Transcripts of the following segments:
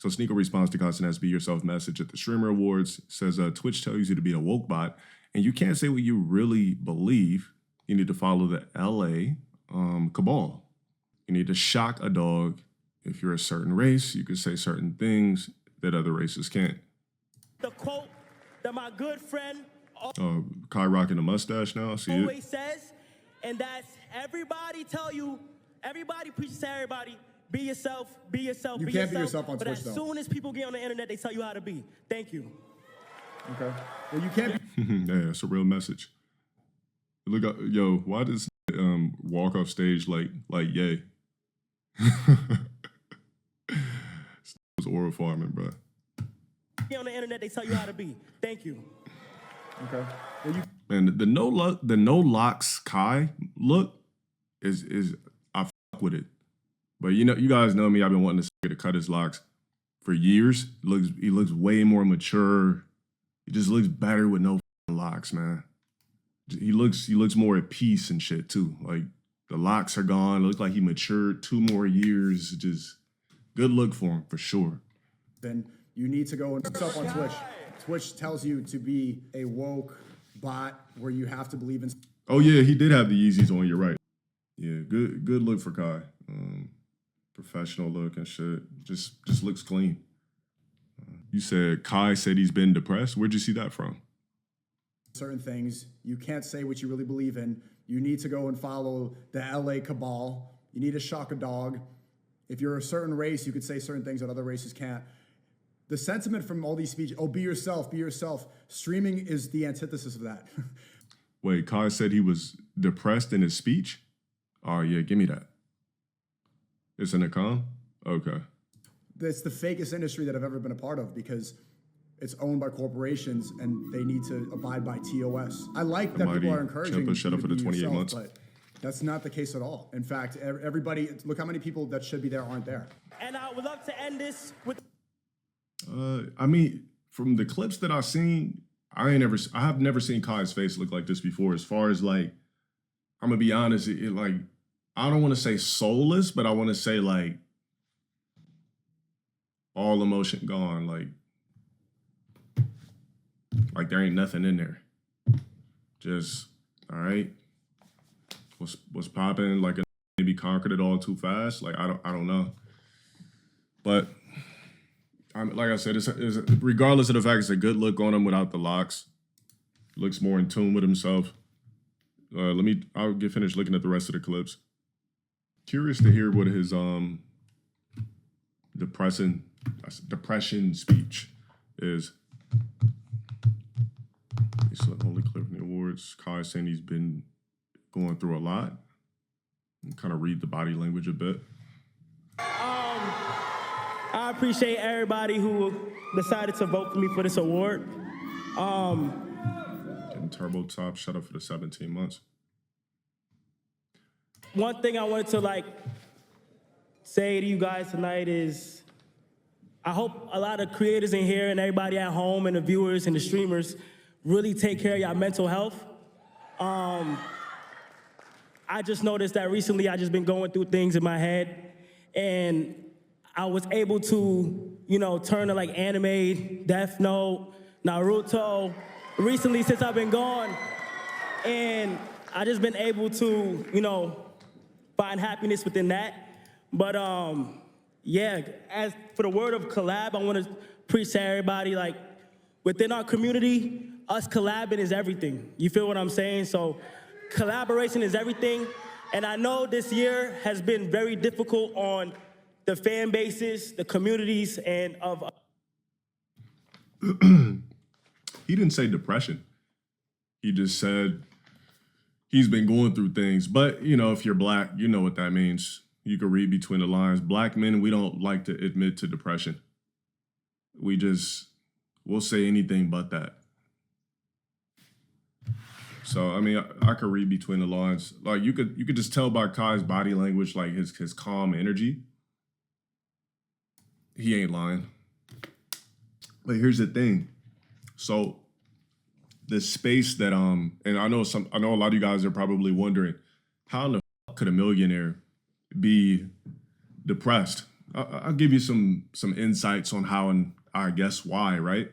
So Sneaker responds to Kai Cenat's Be Yourself message at the Streamer Awards. Says Twitch tells you to be a woke bot, and you can't say what you really believe. You need to follow the LA cabal. You need to shock a dog. If you're a certain race, you can say certain things that other races can't. The quote that my good friend Kai rocking a mustache now. See always says, and that's everybody preaches to everybody, be yourself, be yourself, you be can't yourself. be yourself on but Twitch, as though. soon as people get on the internet, they tell you how to be. Thank you. Okay. Well, you can't be. Yeah, it's a real message. Look up, yo, why does walk off stage like yay? It was oral farming, bro. Get on the internet, they tell you how to be. Thank you. Okay. Well, And the no locks Kai look is I fuck with it. But you know, you guys know me. I've been wanting to cut his locks for years. He looks way more mature. He just looks better with no locks, man. He looks more at peace and shit too. Like the locks are gone. It looks like he matured 2 more years. Just good look for him for sure. then you need to go and look up on Twitch. Twitch tells you to be a woke bot where you have to believe in. Oh yeah, he did have the Yeezys on. You're right. Yeah, good look for Kai. Professional look and shit. Just looks clean. You said Kai said he's been depressed. Where'd you see that from? Certain things. You can't say what you really believe in. You need to go and follow the LA cabal. You need to shock a dog. If you're a certain race, you could say certain things that other races can't. The sentiment from all these speeches, oh, be yourself, be yourself. Streaming is the antithesis of that. Wait, Kai said he was depressed in his speech? Oh yeah, give me that. It's in a com? Okay. It's the fakest industry that I've ever been a part of because it's owned by corporations and they need to abide by TOS. I like that people are encouraging you shut up to for the be 28 yourself, months. but that's not the case at all. In fact, everybody, look how many people that should be there aren't there. And I would love to end this with. I mean, from the clips that I've seen, I have never seen Kai's face look like this before. As far as like, I'm gonna be honest, it like, I don't want to say soulless, but I want to say like all emotion gone. Like there ain't nothing in there. Just all right. What's popping? Like maybe conquered it all too fast. Like I don't know. But like I said, it's regardless of the fact it's a good look on him without the locks. Looks more in tune with himself. I'll get finished looking at the rest of the clips. Curious to hear what his depression speech is. He's the only clip from the awards. Kai saying he's been going through a lot. And kind of read the body language a bit. I appreciate everybody who decided to vote for me for this award. Getting Turbo Top shut up for the 17 months. One thing I wanted to say to you guys tonight is I hope a lot of creators in here and everybody at home and the viewers and the streamers really take care of your mental health. I just noticed that recently I just been going through things in my head and I was able to, turn to like anime, Death Note, Naruto, recently since I've been gone. And I just been able to, find happiness within that. But yeah, as for the word of collab, I want to preach to everybody, like within our community, us collabing is everything. You feel what I'm saying? So collaboration is everything. And I know this year has been very difficult on the fan bases, the communities, and of. He didn't say depression. He just said he's been going through things. But, if you're black, you know what that means. You can read between the lines. Black men, we don't like to admit to depression. We'll say anything but that. So, I mean, I could read between the lines. Like, you could just tell by Kai's body language, like his calm energy. He ain't lying. But here's the thing. So the space that and I know a lot of you guys are probably wondering, how in the fuck could a millionaire be depressed? I'll give you some insights on how and I guess why, right?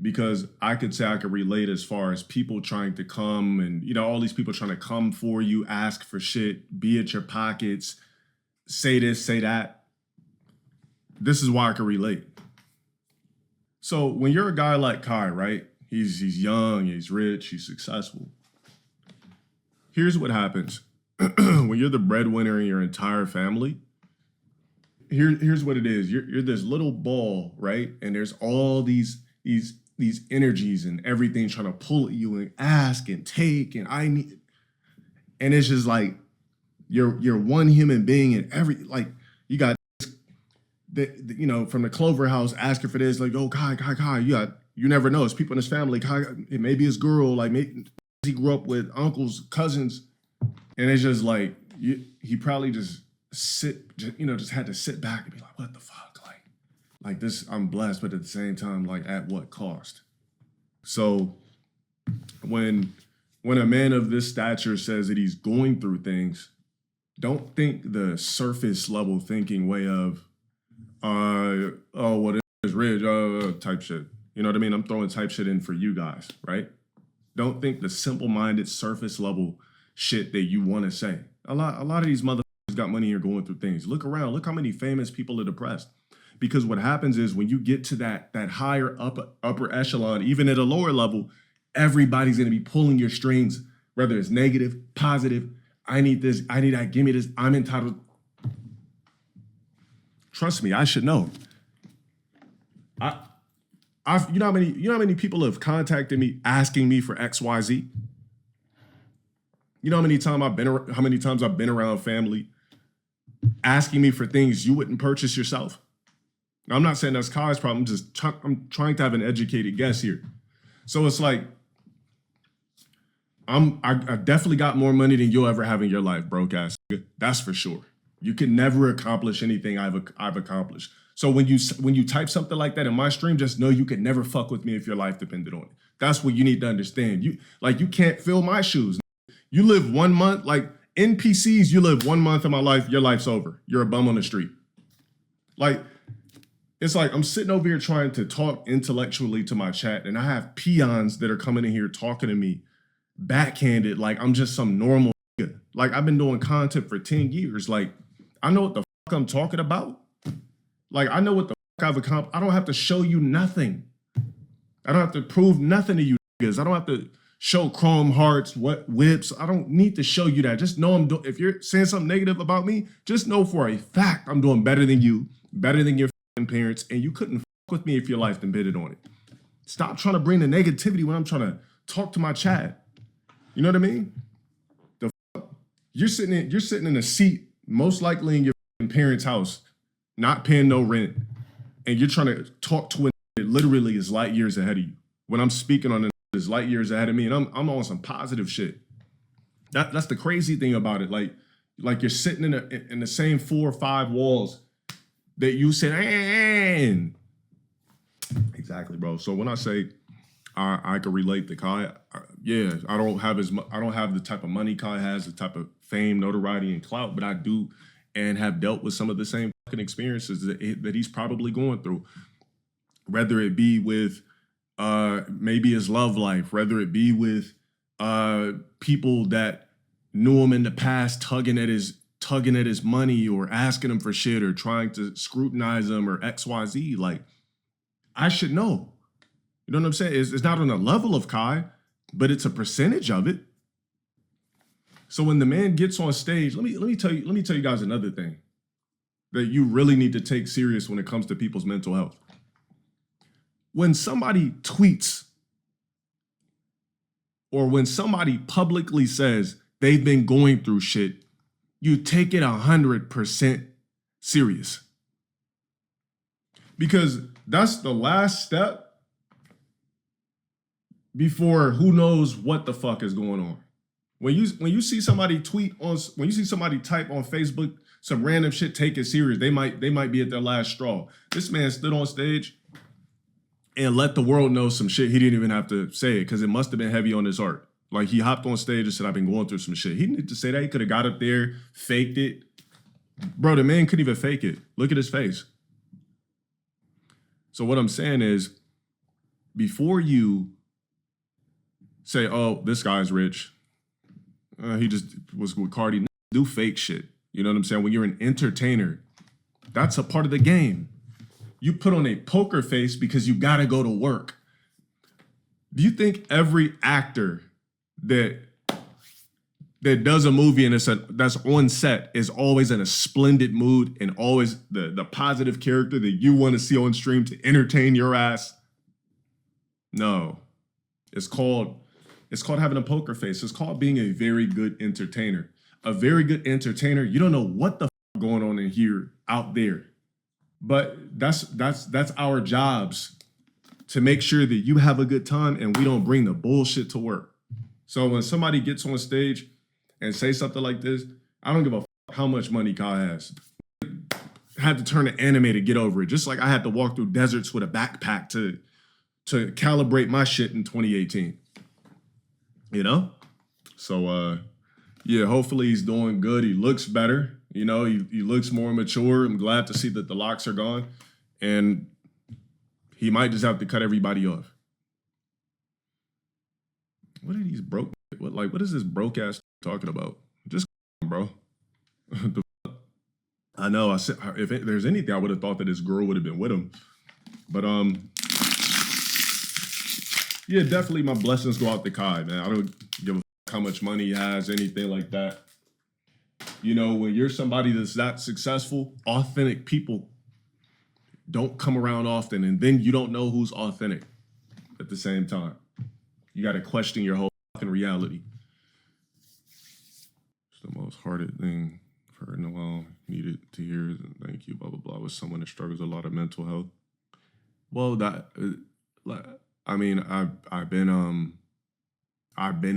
Because I could say I could relate as far as people trying to come and, all these people trying to come for you, ask for shit, be at your pockets, say this, say that. This is why I can relate. So when you're a guy like Kai, right? He's young, he's rich, he's successful. Here's what happens. When you're the breadwinner in your entire family, here's what it is. You're this little ball, right? And there's all these energies and everything trying to pull at you and ask and take and I need, and it's just you're one human being and you got from the Clover House asking for this, oh Kai, you never know. It's people in his family. Kai, maybe his girl, maybe he grew up with uncles, cousins, and it's just he probably just had to sit back and be like, what the fuck? Like this, I'm blessed, but at the same time, at what cost? So when a man of this stature says that he's going through things, don't think the surface level thinking way of, what is rich, type shit. You know what I mean? I'm throwing type shit in for you guys, right? Don't think the simple-minded surface level shit that you want to say. A lot of these motherfuckers got money here going through things. Look around. Look how many famous people are depressed. Because what happens is when you get to that higher upper echelon, even at a lower level, everybody's going to be pulling your strings, whether it's negative, positive. I need this. I need that. Give me this. I'm entitled. Trust me, I should know. You know how many people have contacted me asking me for XYZ? You know how many times I've been around family asking me for things you wouldn't purchase yourself? Now, I'm not saying that's Kai's problem. I'm trying to have an educated guess here. So it's I definitely got more money than you'll ever have in your life, broke ass. That's for sure. You can never accomplish anything I've accomplished. So when you type something like that in my stream, just know you can never fuck with me if your life depended on it. That's what you need to understand. You can't fill my shoes. You live 1 month, NPCs, you live 1 month of my life, your life's over. You're a bum on the street. It's I'm sitting over here trying to talk intellectually to my chat, and I have peons that are coming in here talking to me backhanded like I'm just some normal nigga. I've been doing content for 10 years. I know what the fuck I'm talking about. I know what the fuck I've accomplished. I don't have to show you nothing. I don't have to prove nothing to you niggas. I don't have to show chrome hearts, what whips. I don't need to show you that. Just know if you're saying something negative about me, just know for a fact I'm doing better than you, better than your parents, and you couldn't fuck with me if your life depended on it. Stop trying to bring the negativity when I'm trying to talk to my chat. You know what I mean? You're sitting in a seat, most likely in your parents' house, not paying no rent, and you're trying to talk to it that literally is light years ahead of you. When I'm speaking on it, is light years ahead of me, and I'm on some positive shit. That's the crazy thing about it. You're sitting in the same 4 or 5 walls that you said, and exactly, bro. So when I say I can relate to Kai, I don't have the type of money Kai has, the type of fame, notoriety, and clout, but I do and have dealt with some of the same fucking experiences that he's probably going through, whether it be with maybe his love life, whether it be with people that knew him in the past tugging at his money or asking him for shit or trying to scrutinize him or XYZ. I should know. You know what I'm saying? It's not on the level of Kai, but it's a percentage of it. So when the man gets on stage, let me tell you guys another thing that you really need to take serious when it comes to people's mental health. When somebody tweets or when somebody publicly says they've been going through shit, you take it 100% serious. Because that's the last step before who knows what the fuck is going on. When you see somebody type on Facebook some random shit, take it serious. They might be at their last straw. This man stood on stage and let the world know some shit he didn't even have to say it because it must have been heavy on his heart. He hopped on stage and said, I've been going through some shit. He didn't need to say that. He could have got up there, faked it, Bro, the man couldn't even fake it. Look at his face. So what I'm saying is, before you say, oh, this guy's rich, he just was with Cardi, do fake shit. You know what I'm saying? When you're an entertainer, that's a part of the game. You put on a poker face because you gotta go to work. Do you think every actor that does a movie and that's on set is always in a splendid mood and always the positive character that you want to see on stream to entertain your ass? No. It's called having a poker face. It's called being a very good entertainer. A very good entertainer, you don't know what the f going on in here out there. But that's our jobs, to make sure that you have a good time and we don't bring the bullshit to work. So when somebody gets on stage and say something like this, I don't give a f how much money Kai has. I had to turn to anime to get over it. Just like I had to walk through deserts with a backpack to calibrate my shit in 2018. You know? So yeah, hopefully he's doing good. He looks better. You know, he looks more mature. I'm glad to see that the locks are gone. And he might just have to cut everybody off. What are these broke? What is this broke ass talking about? Just bro. I know. I said if there's anything, I would have thought that this girl would have been with him. But yeah, definitely my blessings go out to Kai, man. I don't give a f how much money he has, anything like that. You know, when you're somebody that's that successful, authentic people don't come around often, and then you don't know who's authentic at the same time. You got to question your whole fucking reality. It's the most hardest thing I've heard in a while. Needed to hear, thank you, blah, blah, blah, with someone that struggles with a lot of mental health. Well, I mean, I've been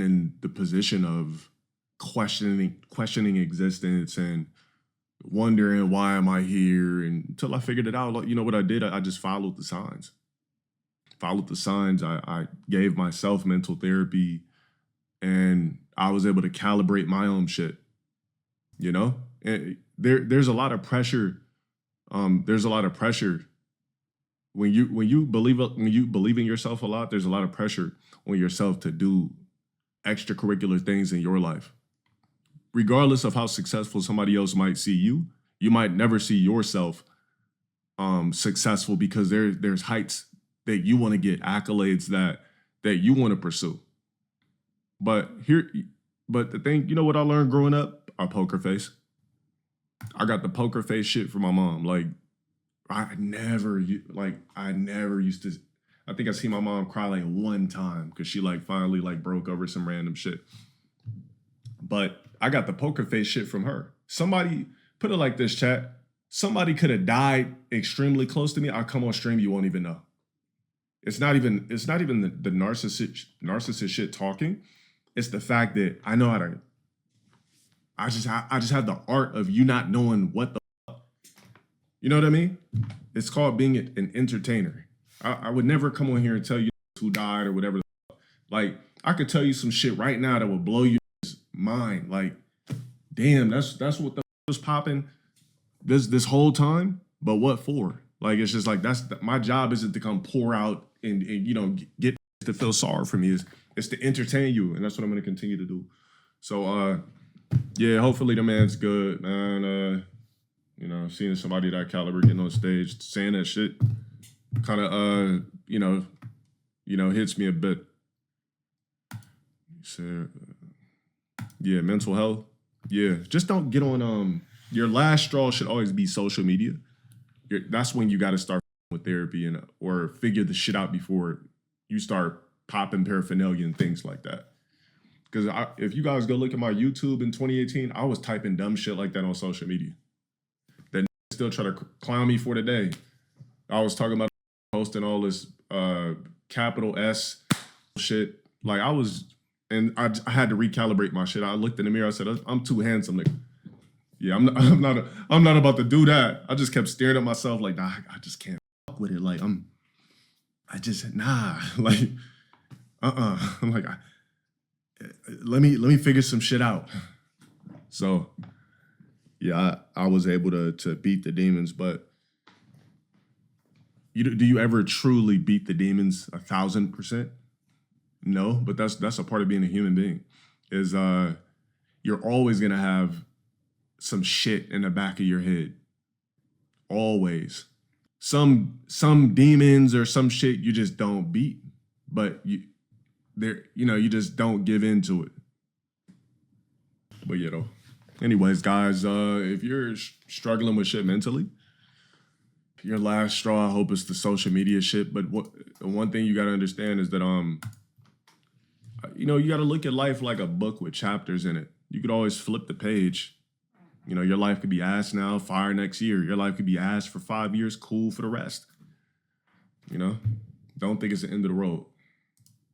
in the position of questioning existence and wondering why am I here, and until I figured it out. You know what I did? I just followed the signs. I gave myself mental therapy, and I was able to calibrate my own shit. You know, and there's a lot of pressure. There's a lot of pressure when you believe in yourself a lot. There's a lot of pressure on yourself to do extracurricular things in your life. Regardless of how successful somebody else might see you, you might never see yourself successful, because there's heights that you want to get, accolades that you want to pursue. But the thing, you know what I learned growing up? A poker face. I got the poker face shit from my mom. Like I never used to. I think I seen my mom cry like one time because she like finally like broke over some random shit. But I got the poker face shit from her. Somebody put it like this, chat. Somebody could have died extremely close to me. I come on stream, you won't even know. It's not even the narcissist shit talking. It's the fact that I know how to. I just have the art of you not knowing what the fuck. You know what I mean? It's called being an entertainer. I would never come on here and tell you who died or whatever. Like I could tell you some shit right now that would blow your mind. Like, damn, that's what the was popping this whole time. But what for? Like it's just like my job isn't to come pour out and you know get to feel sorry for me. It's to entertain you, and that's what I'm going to continue to do. So yeah, hopefully the man's good, man. You know, seeing somebody that caliber getting on stage saying that shit kind of you know hits me a bit. So yeah, mental health. Yeah, just don't get on your last straw should always be social media. That's when you got to start with therapy or figure the shit out before you start popping paraphernalia and things like that. Because if you guys go look at my YouTube in 2018, I was typing dumb shit like that on social media. That still try to clown me for today. I was talking about posting all this capital S shit. Like I was, and I had to recalibrate my shit. I looked in the mirror. I said, "I'm too handsome, nigga." Yeah, I'm not about to do that. I just kept staring at myself like, nah, I just can't fuck with it. Like like, I'm like, let me figure some shit out. So Yeah, I was able to beat the demons, but do you ever truly beat the demons 1,000%? No, but that's a part of being a human being. Is you're always gonna have some shit in the back of your head. Always. Some demons or some shit you just don't beat, but you just don't give in to it. But anyways, guys, if you're struggling with shit mentally, your last straw, I hope, is the social media shit. But one thing you got to understand is that you got to look at life like a book with chapters in it. You could always flip the page. Your life could be ass now, fire next year. Your life could be ass for 5 years, cool for the rest. Don't think it's the end of the road.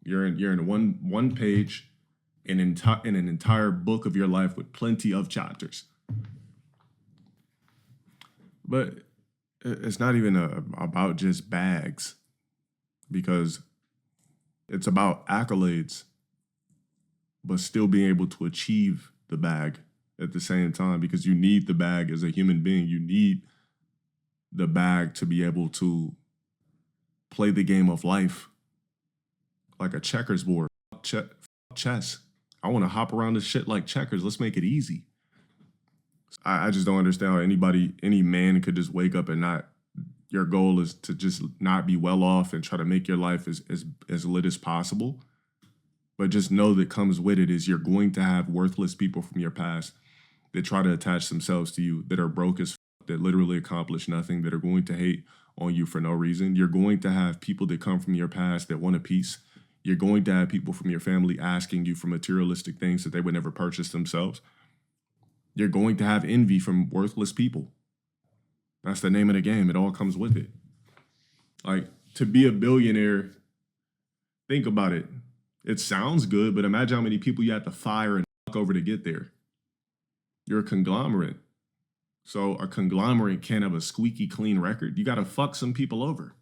You're in one page in an entire book of your life with plenty of chapters. But it's not even about just bags, because it's about accolades, but still being able to achieve the bag at the same time, because you need the bag as a human being. You need the bag to be able to play the game of life like a checkers board. Chess. I want to hop around this shit like checkers. Let's make it easy. I just don't understand how any man could just wake up and your goal is to just not be well off and try to make your life as lit as possible. But just know that comes with it is you're going to have worthless people from your past that try to attach themselves to you, that are broke as fuck, that literally accomplish nothing, that are going to hate on you for no reason. You're going to have people that come from your past that want a piece. You're going to have people from your family asking you for materialistic things that they would never purchase themselves. You're going to have envy from worthless people. That's the name of the game. It all comes with it. Like, to be a billionaire, think about it. It sounds good, but imagine how many people you have to fire and fuck over to get there. You're a conglomerate. So a conglomerate can't have a squeaky clean record. You got to fuck some people over.